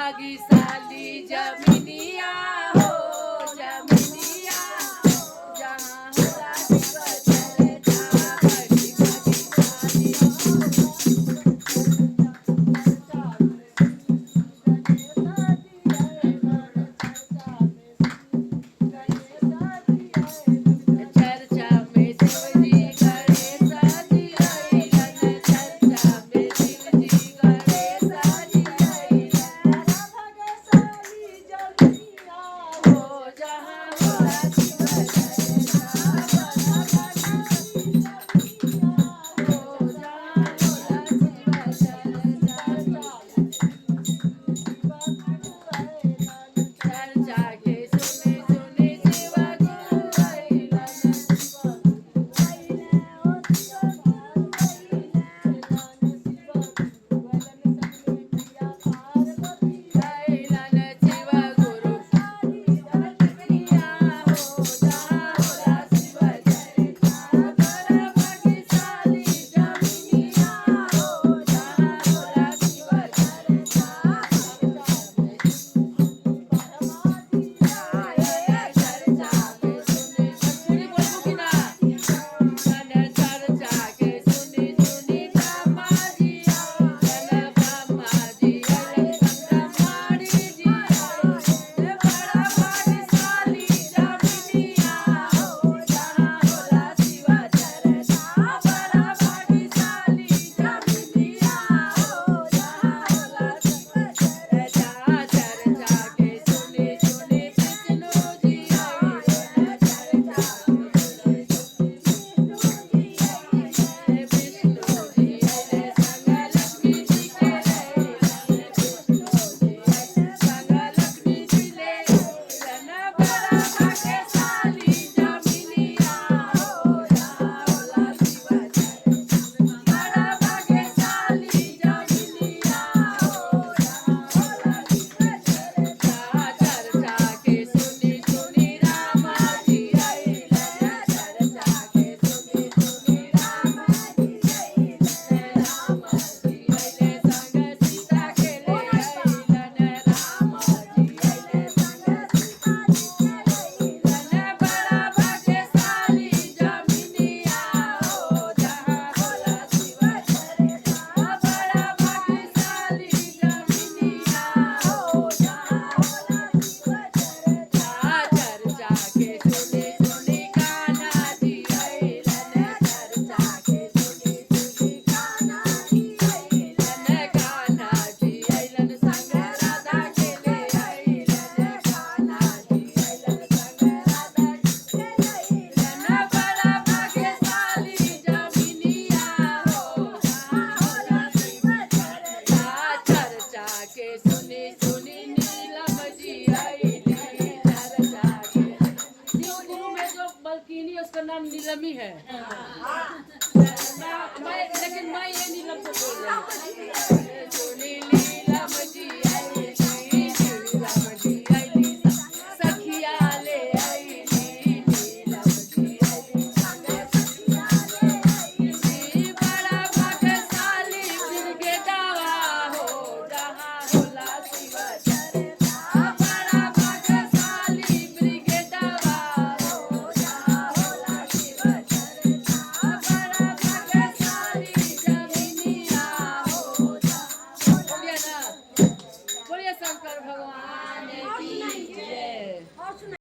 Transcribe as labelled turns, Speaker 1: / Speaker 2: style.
Speaker 1: भाग्यशाली जमीनिया हो जमीनिया जहाँ होला शिव चर्चा बड़ी चर्चा में शिवजी गणेश जी आइलन चर्चा में शिवजी गणेश जी आइलन हो जहाँ होला शिव चर्चा हो जहाँ होला शिव चर्चा के सुने सुने शिव गुरु आइलन आइलन शिव गुरु जमीनिया हो जहाँ होला शिव चर्चा बड़ा भाग्यशाली जमीनिया हो जहाँ होला शिव चर्चा उसका नाम नीलमी है लेकिन मैं ये नीलम को बोल रही हूँ सुनी नीलम जी आई नीलम जी आई सखिया ले आई नीलम जी आई बड़ा भाग्यशाली बिरगेदावा हो जहाँ होला शिव चर्चा बड़ा भाग्यशाली बिरगेदावा हो जहाँ होला शिव चर्चा बड़ा भाग्यशाली जमीनिया हो बोलिए ना बोलिए शंकर भगवान की जय।